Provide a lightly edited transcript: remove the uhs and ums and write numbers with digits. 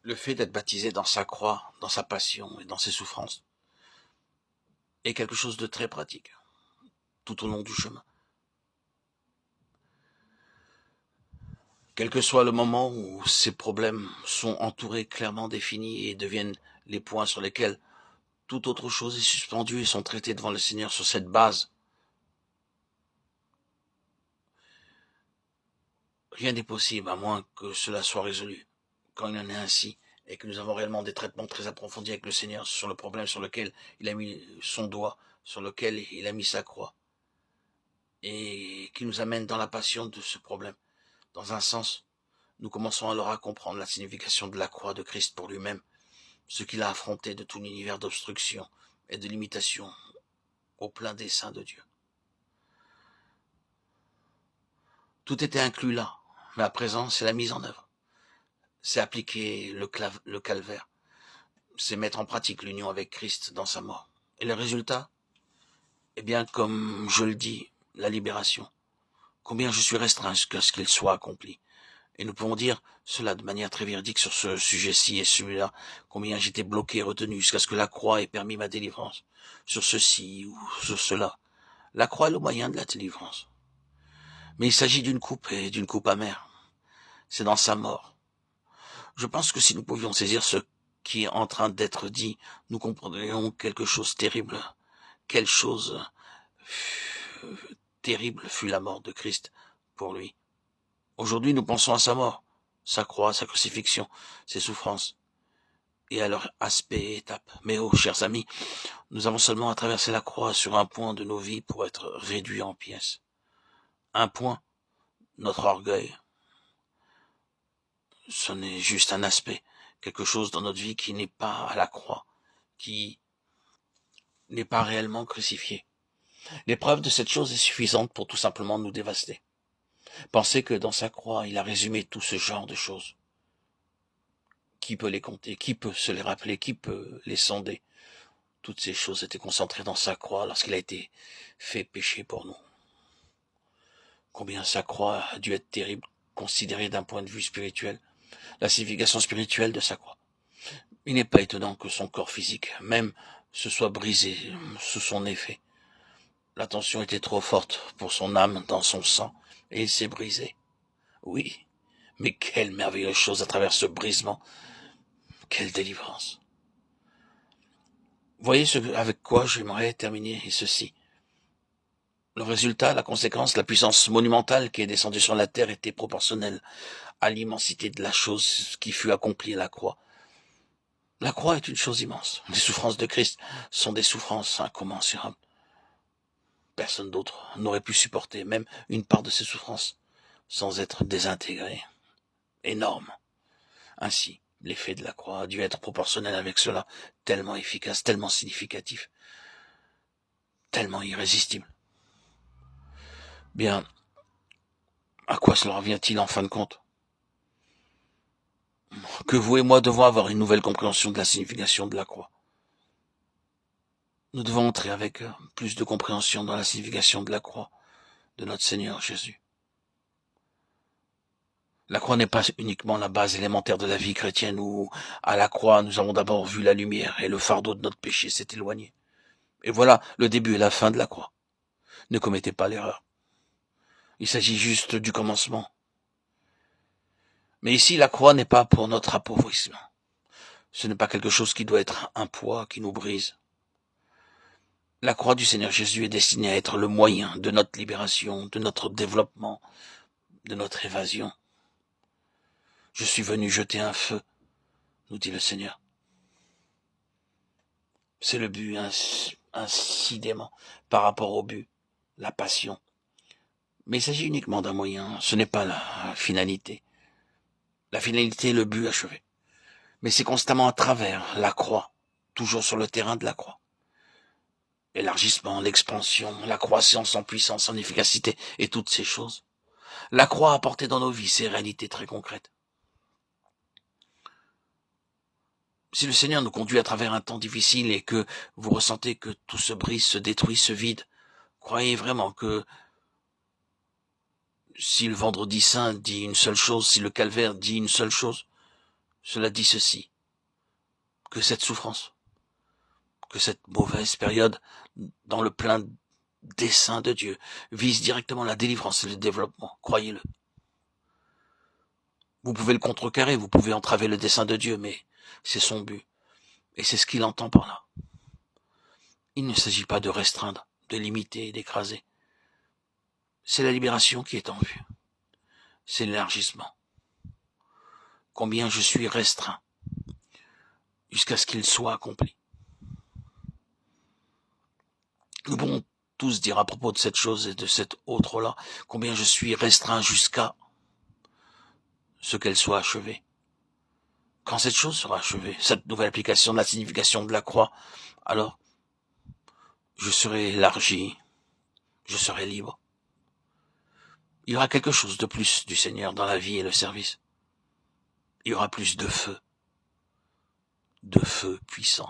Le fait d'être baptisé dans sa croix, dans sa passion et dans ses souffrances est quelque chose de très pratique tout au long du chemin. Quel que soit le moment où ces problèmes sont entourés, clairement définis et deviennent les points sur lesquels toute autre chose est suspendue et sont traités devant le Seigneur sur cette base, rien n'est possible à moins que cela soit résolu. Quand il en est ainsi, et que nous avons réellement des traitements très approfondis avec le Seigneur sur le problème sur lequel il a mis son doigt, sur lequel il a mis sa croix, et qui nous amène dans la passion de ce problème. Dans un sens, nous commençons alors à comprendre la signification de la croix de Christ pour lui-même, ce qu'il a affronté de tout l'univers d'obstruction et de limitation au plein dessein de Dieu. Tout était inclus là, mais à présent, c'est la mise en œuvre. C'est appliquer le calvaire. C'est mettre en pratique l'union avec Christ dans sa mort. Et le résultat? Eh bien, comme je le dis, la libération. Combien je suis restreint jusqu'à ce qu'il soit accompli. Et nous pouvons dire cela de manière très véridique sur ce sujet-ci et celui-là, combien j'étais bloqué, retenu, jusqu'à ce que la croix ait permis ma délivrance. Sur ceci ou sur cela. La croix est le moyen de la délivrance. Mais il s'agit d'une coupe et d'une coupe amère. C'est dans sa mort. Je pense que si nous pouvions saisir ce qui est en train d'être dit, nous comprendrions quelque chose de terrible. Quelle chose terrible fut la mort de Christ pour lui. Aujourd'hui, nous pensons à sa mort, sa croix, sa crucifixion, ses souffrances, et à leur aspect et étape. Mais oh, chers amis, nous avons seulement à traverser la croix sur un point de nos vies pour être réduits en pièces. Un point, notre orgueil. Ce n'est juste un aspect, quelque chose dans notre vie qui n'est pas à la croix, qui n'est pas réellement crucifié. L'épreuve de cette chose est suffisante pour tout simplement nous dévaster. Pensez que dans sa croix, il a résumé tout ce genre de choses. Qui peut les compter? Qui peut se les rappeler? Qui peut les sonder? Toutes ces choses étaient concentrées dans sa croix lorsqu'il a été fait pécher pour nous. Combien sa croix a dû être terrible, considérée d'un point de vue spirituel, la signification spirituelle de sa croix. Il n'est pas étonnant que son corps physique, même, se soit brisé sous son effet. La tension était trop forte pour son âme dans son sang, et il s'est brisé. Oui, mais quelle merveilleuse chose à travers ce brisement. Quelle délivrance. Voyez avec quoi j'aimerais terminer ceci. Le résultat, la conséquence, la puissance monumentale qui est descendue sur la terre était proportionnelle à l'immensité de la chose qui fut accomplie à la croix. La croix est une chose immense. Les souffrances de Christ sont des souffrances incommensurables. Personne d'autre n'aurait pu supporter même une part de ces souffrances sans être désintégré. Énorme. Ainsi, l'effet de la croix a dû être proportionnel avec cela, tellement efficace, tellement significatif, tellement irrésistible. Bien, à quoi cela revient-il en fin de compte? Que vous et moi devons avoir une nouvelle compréhension de la signification de la croix. Nous devons entrer avec plus de compréhension dans la signification de la croix de notre Seigneur Jésus. La croix n'est pas uniquement la base élémentaire de la vie chrétienne où, à la croix, nous avons d'abord vu la lumière et le fardeau de notre péché s'est éloigné. Et voilà le début et la fin de la croix. Ne commettez pas l'erreur. Il s'agit juste du commencement. Mais ici, la croix n'est pas pour notre appauvrissement. Ce n'est pas quelque chose qui doit être un poids qui nous brise. La croix du Seigneur Jésus est destinée à être le moyen de notre libération, de notre développement, de notre évasion. Je suis venu jeter un feu, nous dit le Seigneur. C'est le but incidemment par rapport au but, la passion. Mais il s'agit uniquement d'un moyen, ce n'est pas la finalité. La finalité est le but achevé. Mais c'est constamment à travers la croix, toujours sur le terrain de la croix. L'élargissement, l'expansion, la croissance en puissance, en efficacité et toutes ces choses. La croix a apporté dans nos vies ces réalités très concrètes. Si le Seigneur nous conduit à travers un temps difficile et que vous ressentez que tout se brise, se détruit, se vide, croyez vraiment que si le vendredi saint dit une seule chose, si le calvaire dit une seule chose, Cela dit ceci, que cette souffrance, que cette mauvaise période, dans le plein dessein de Dieu, vise directement la délivrance et le développement, croyez-le. Vous pouvez le contrecarrer, vous pouvez entraver le dessein de Dieu, mais c'est son but. Et c'est ce qu'il entend par là. Il ne s'agit pas de restreindre, de limiter, d'écraser. C'est la libération qui est en vue. C'est l'élargissement. Combien je suis restreint jusqu'à ce qu'il soit accompli. Nous pouvons tous dire à propos de cette chose et de cette autre-là, combien je suis restreint jusqu'à ce qu'elle soit achevée. Quand cette chose sera achevée, cette nouvelle application de la signification de la croix, alors je serai élargi, je serai libre. Il y aura quelque chose de plus du Seigneur dans la vie et le service. Il y aura plus de feu puissant.